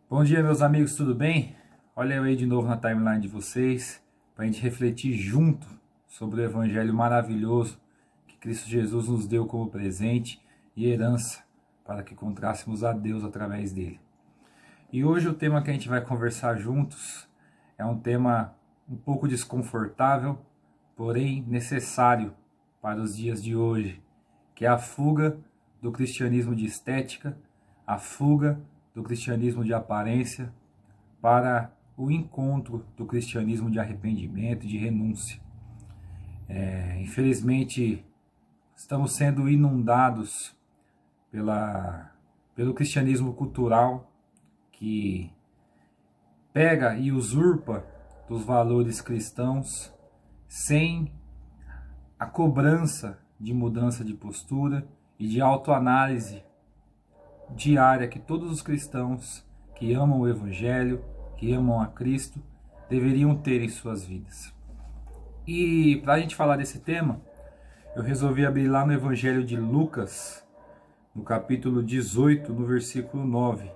Bom dia, meus amigos, tudo bem? Olha eu aí de novo na timeline de vocês, para a gente refletir junto sobre o evangelho maravilhoso que Cristo Jesus nos deu como presente e herança para que encontrássemos a Deus através dele. E hoje o tema que a gente vai conversar juntos é um tema um pouco desconfortável, porém necessário para os dias de hoje, que é a fuga do cristianismo de estética, a fuga do cristianismo de aparência para o encontro do cristianismo de arrependimento e de renúncia. Infelizmente, estamos sendo inundados pelo cristianismo cultural que pega e usurpa dos valores cristãos sem a cobrança de mudança de postura e de autoanálise diária que todos os cristãos que amam o Evangelho, que amam a Cristo, deveriam ter em suas vidas. E para a gente falar desse tema, eu resolvi abrir lá no Evangelho de Lucas, no capítulo 18, no versículo 9,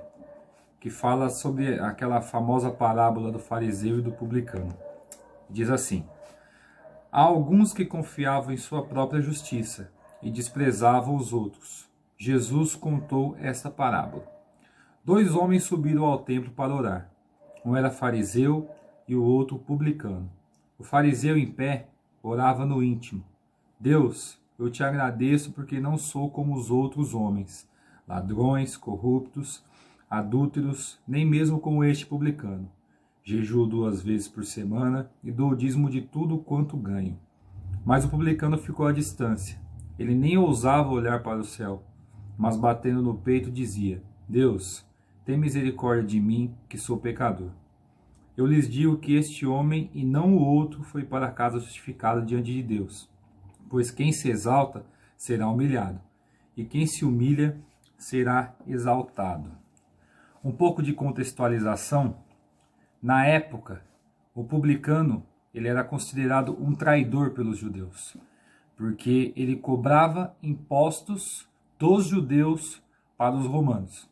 que fala sobre aquela famosa parábola do fariseu e do publicano. Diz assim: há alguns que confiavam em sua própria justiça e desprezavam os outros. Jesus contou esta parábola. 2 homens subiram ao templo para orar. Um era fariseu e o outro publicano. O fariseu, em pé, orava no íntimo: Deus, eu te agradeço porque não sou como os outros homens, ladrões, corruptos, adúlteros, nem mesmo como este publicano. Jejuo 2 vezes por semana e dou o dízimo de tudo quanto ganho. Mas o publicano ficou à distância. Ele nem ousava olhar para o céu, mas batendo no peito dizia: Deus, tem misericórdia de mim, que sou pecador. Eu lhes digo que este homem e não o outro foi para a casa justificada diante de Deus. Pois quem se exalta será humilhado, e quem se humilha será exaltado. Um pouco de contextualização. Na época, o publicano ele era considerado um traidor pelos judeus, porque ele cobrava impostos dos judeus para os romanos.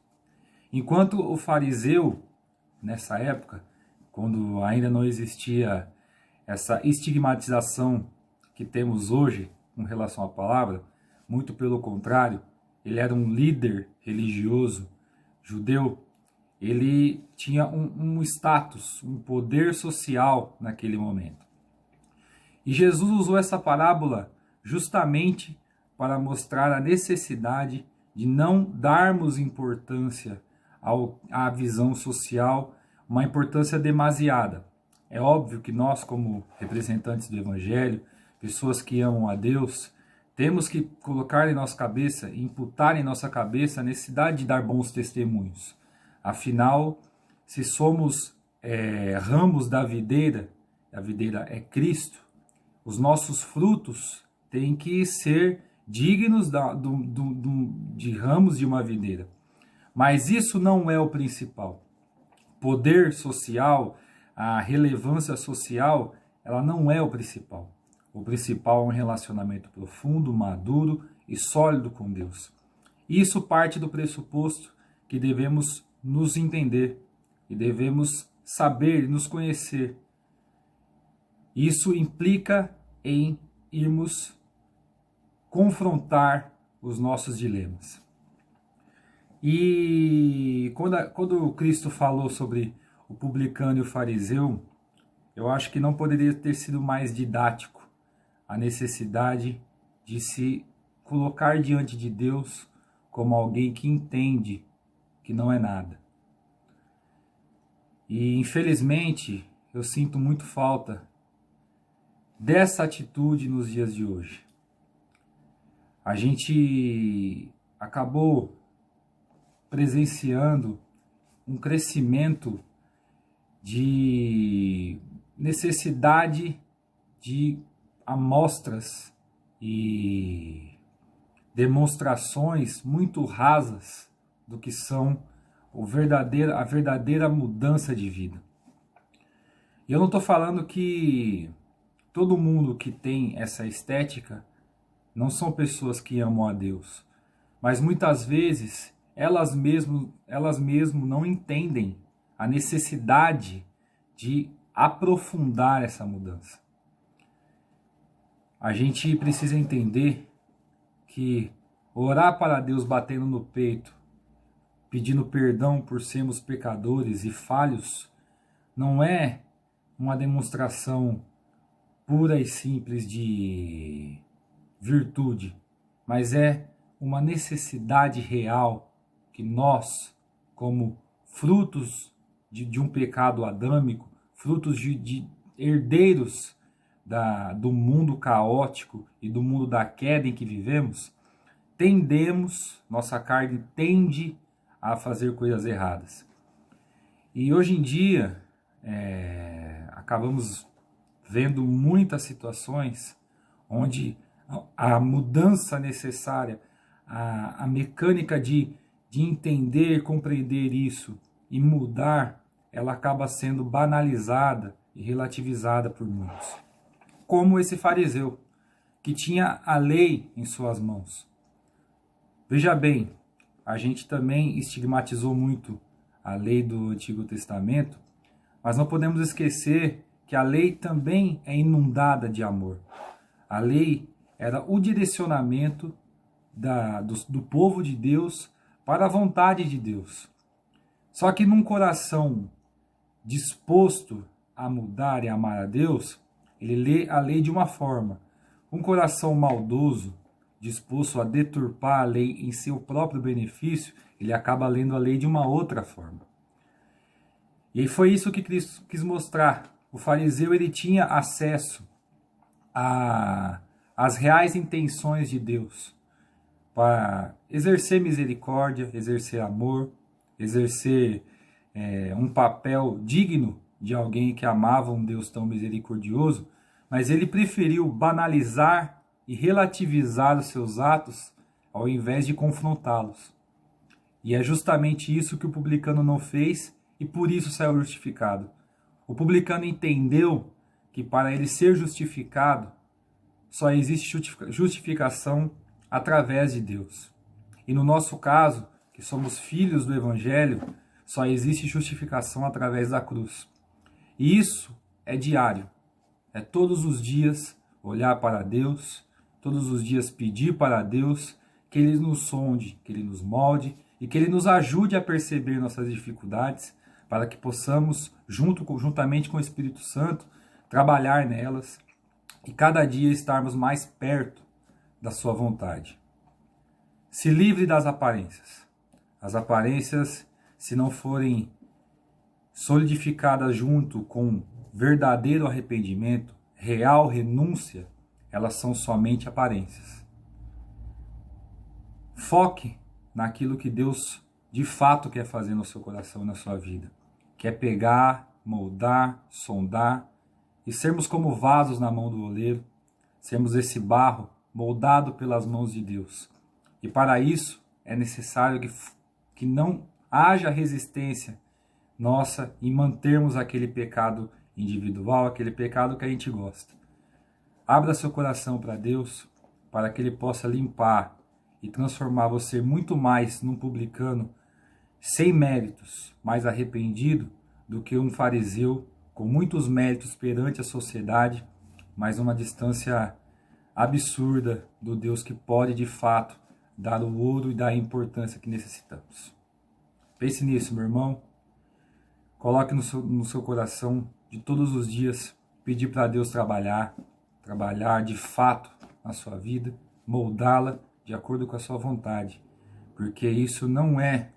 Enquanto o fariseu, nessa época, quando ainda não existia essa estigmatização que temos hoje com relação à palavra, muito pelo contrário, ele era um líder religioso judeu, ele tinha um status, um poder social naquele momento. E Jesus usou essa parábola justamente para mostrar a necessidade de não darmos importância à visão social, uma importância demasiada. É óbvio que nós, como representantes do Evangelho, pessoas que amam a Deus, temos que colocar em nossa cabeça, imputar em nossa cabeça a necessidade de dar bons testemunhos. Afinal, se somos ramos da videira, a videira é Cristo, os nossos frutos têm que ser dignos de ramos de uma videira. Mas isso não é o principal. Poder social, a relevância social, ela não é o principal. O principal é um relacionamento profundo, maduro e sólido com Deus. Isso parte do pressuposto que devemos nos entender e devemos saber e nos conhecer. Isso implica em irmos confrontar os nossos dilemas. E quando Cristo falou sobre o publicano e o fariseu, eu acho que não poderia ter sido mais didático a necessidade de se colocar diante de Deus como alguém que entende que não é nada. E infelizmente eu sinto muito falta dessa atitude nos dias de hoje. A gente acabou presenciando um crescimento de necessidade de amostras e demonstrações muito rasas do que são a verdadeira mudança de vida. E eu não estou falando que todo mundo que tem essa estética não são pessoas que amam a Deus, mas muitas vezes elas mesmo não entendem a necessidade de aprofundar essa mudança. A gente precisa entender que orar para Deus batendo no peito, pedindo perdão por sermos pecadores e falhos, não é uma demonstração pura e simples de virtude, mas é uma necessidade real que nós, como frutos de um pecado adâmico, frutos de herdeiros do mundo caótico e do mundo da queda em que vivemos, nossa carne tende a fazer coisas erradas. E hoje em dia, acabamos vendo muitas situações onde a mudança necessária, a mecânica de entender, compreender isso e mudar, ela acaba sendo banalizada e relativizada por muitos. Como esse fariseu, que tinha a lei em suas mãos. Veja bem, a gente também estigmatizou muito a lei do Antigo Testamento, mas não podemos esquecer que a lei também é inundada de amor. A lei era o direcionamento do povo de Deus para a vontade de Deus. Só que num coração disposto a mudar e amar a Deus, ele lê a lei de uma forma. Um coração maldoso, disposto a deturpar a lei em seu próprio benefício, ele acaba lendo a lei de uma outra forma. E foi isso que Cristo quis mostrar. O fariseu, ele tinha acesso às reais intenções de Deus, para exercer misericórdia, exercer amor, exercer um papel digno de alguém que amava um Deus tão misericordioso, mas ele preferiu banalizar e relativizar os seus atos ao invés de confrontá-los. E é justamente isso que o publicano não fez e por isso saiu justificado. O publicano entendeu que para ele ser justificado, só existe justificação através de Deus. E no nosso caso, que somos filhos do Evangelho, só existe justificação através da cruz. E isso é diário. É todos os dias olhar para Deus, todos os dias pedir para Deus que Ele nos sonde, que Ele nos molde e que Ele nos ajude a perceber nossas dificuldades para que possamos, juntamente com o Espírito Santo, trabalhar nelas e cada dia estarmos mais perto da sua vontade. Se livre das aparências. As aparências, se não forem solidificadas junto com verdadeiro arrependimento, real renúncia, elas são somente aparências. Foque naquilo que Deus de fato quer fazer no seu coração e na sua vida. Quer pegar, moldar, sondar e sermos como vasos na mão do oleiro, sermos esse barro moldado pelas mãos de Deus. E para isso é necessário que não haja resistência nossa em mantermos aquele pecado individual, aquele pecado que a gente gosta. Abra seu coração para Deus, para que Ele possa limpar e transformar você muito mais num publicano sem méritos, mais arrependido, do que um fariseu com muitos méritos perante a sociedade, mas uma distância absurda do Deus que pode de fato dar o ouro e dar a importância que necessitamos. Pense nisso, meu irmão. Coloque no seu coração de todos os dias pedir para Deus trabalhar de fato na sua vida, moldá-la de acordo com a sua vontade, porque isso não é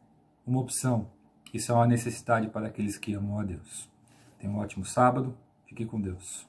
uma opção, isso é uma necessidade para aqueles que amam a Deus. Tenha um ótimo sábado, fique com Deus.